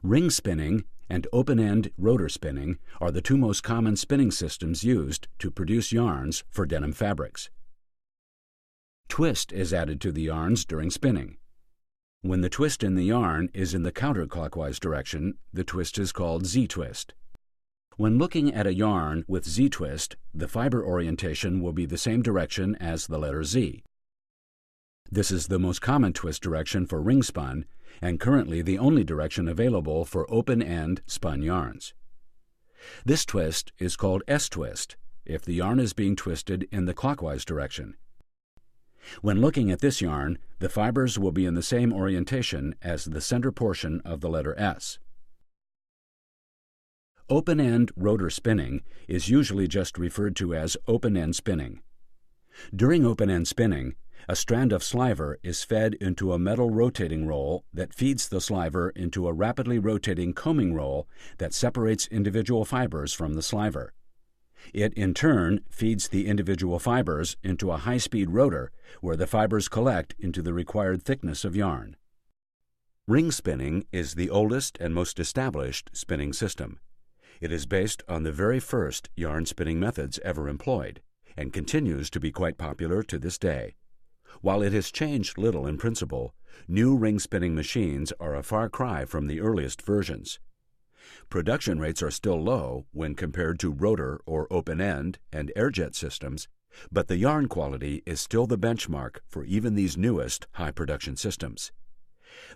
Ring spinning and open-end rotor spinning are the two most common spinning systems used to produce yarns for denim fabrics. Twist is added to the yarns during spinning. When the twist in the yarn is in the counterclockwise direction, the twist is called Z-twist. When looking at a yarn with Z-twist, the fiber orientation will be the same direction as the letter Z. This is the most common twist direction for ring spun and currently the only direction available for open-end spun yarns. This twist is called S-twist if the yarn is being twisted in the clockwise direction. When looking at this yarn, the fibers will be in the same orientation as the center portion of the letter S. Open-end rotor spinning is usually just referred to as open-end spinning. During open-end spinning, a strand of sliver is fed into a metal rotating roll that feeds the sliver into a rapidly rotating combing roll that separates individual fibers from the sliver. It, in turn, feeds the individual fibers into a high-speed rotor where the fibers collect into the required thickness of yarn. Ring spinning is the oldest and most established spinning system. It is based on the very first yarn spinning methods ever employed and continues to be quite popular to this day. While it has changed little in principle, new ring spinning machines are a far cry from the earliest versions. Production rates are still low when compared to rotor or open-end and air-jet systems, but the yarn quality is still the benchmark for even these newest high-production systems.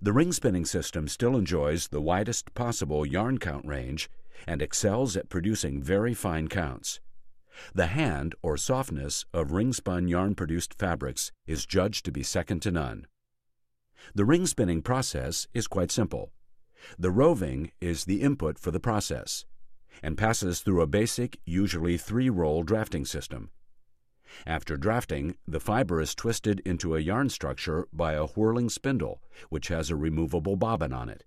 The ring spinning system still enjoys the widest possible yarn count range and excels at producing very fine counts. The hand or softness of ring-spun yarn-produced fabrics is judged to be second to none. The ring spinning process is quite simple. The roving is the input for the process and passes through a basic, usually 3-roll drafting system. After drafting, the fiber is twisted into a yarn structure by a whirling spindle, which has a removable bobbin on it.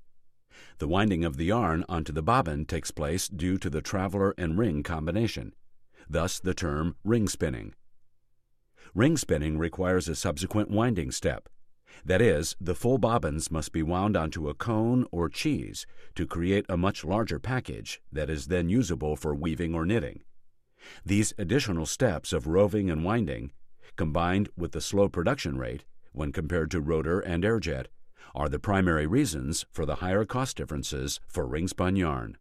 The winding of the yarn onto the bobbin takes place due to the traveler and ring combination, thus the term ring spinning. Ring spinning requires a subsequent winding step. That is, the full bobbins must be wound onto a cone or cheese to create a much larger package that is then usable for weaving or knitting. These additional steps of roving and winding, combined with the slow production rate when compared to rotor and air-jet, are the primary reasons for the higher cost differences for ring-spun yarn.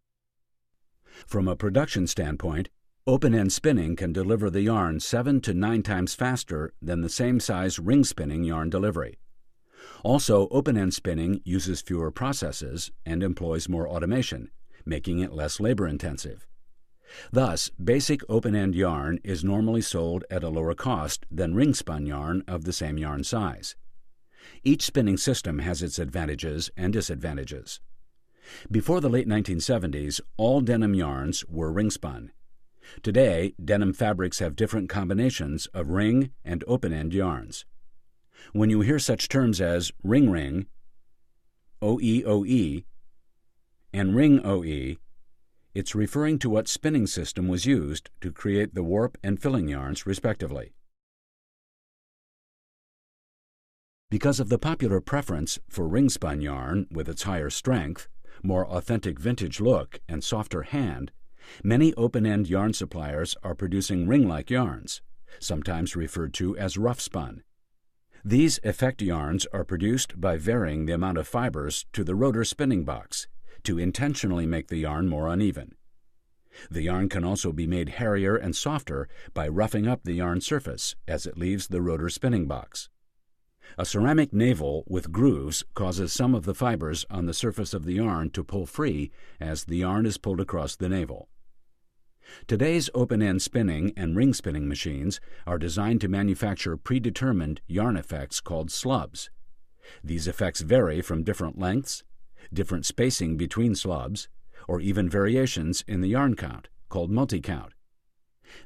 From a production standpoint, open-end spinning can deliver the yarn 7 to 9 times faster than the same size ring spinning yarn delivery. Also, open-end spinning uses fewer processes and employs more automation, making it less labor-intensive. Thus, basic open-end yarn is normally sold at a lower cost than ring-spun yarn of the same yarn size. Each spinning system has its advantages and disadvantages. Before the late 1970s, all denim yarns were ring-spun. Today, denim fabrics have different combinations of ring and open-end yarns. When you hear such terms as ring-ring, OE-OE, and ring-OE, it's referring to what spinning system was used to create the warp and filling yarns, respectively. Because of the popular preference for ring-spun yarn with its higher strength, more authentic vintage look, and softer hand, many open-end yarn suppliers are producing ring-like yarns, sometimes referred to as rough-spun. These effect yarns are produced by varying the amount of fibers to the rotor spinning box to intentionally make the yarn more uneven. The yarn can also be made hairier and softer by roughing up the yarn surface as it leaves the rotor spinning box. A ceramic navel with grooves causes some of the fibers on the surface of the yarn to pull free as the yarn is pulled across the navel. Today's open-end spinning and ring spinning machines are designed to manufacture predetermined yarn effects called slubs. These effects vary from different lengths, different spacing between slubs, or even variations in the yarn count, called multi-count.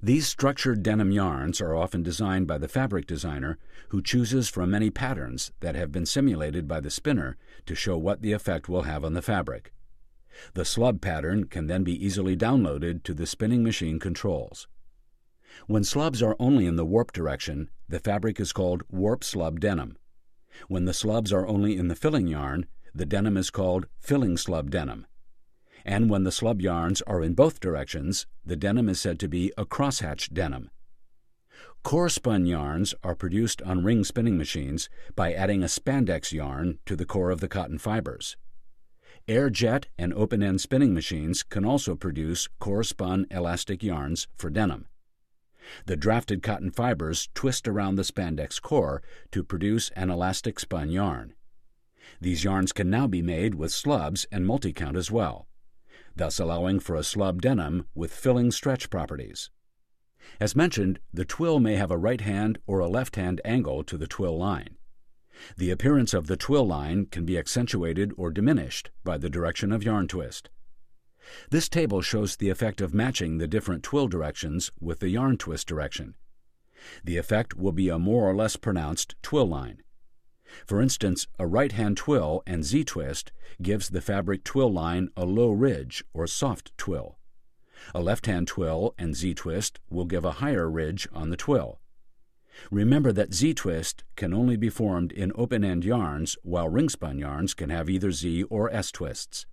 These structured denim yarns are often designed by the fabric designer, who chooses from many patterns that have been simulated by the spinner to show what the effect will have on the fabric. The slub pattern can then be easily downloaded to the spinning machine controls. When slubs are only in the warp direction, the fabric is called warp slub denim. When the slubs are only in the filling yarn, the denim is called filling slub denim. And when the slub yarns are in both directions, the denim is said to be a crosshatch denim. Core spun yarns are produced on ring spinning machines by adding a spandex yarn to the core of the cotton fibers. Air jet and open-end spinning machines can also produce core-spun elastic yarns for denim. The drafted cotton fibers twist around the spandex core to produce an elastic spun yarn. These yarns can now be made with slubs and multi-count as well, thus allowing for a slub denim with filling stretch properties. As mentioned, the twill may have a right-hand or a left-hand angle to the twill line. The appearance of the twill line can be accentuated or diminished by the direction of yarn twist. This table shows the effect of matching the different twill directions with the yarn twist direction. The effect will be a more or less pronounced twill line. For instance, a right-hand twill and Z-twist gives the fabric twill line a low ridge or soft twill. A left-hand twill and Z-twist will give a higher ridge on the twill. Remember that Z-twist can only be formed in open-end yarns, while ring-spun yarns can have either Z or S twists.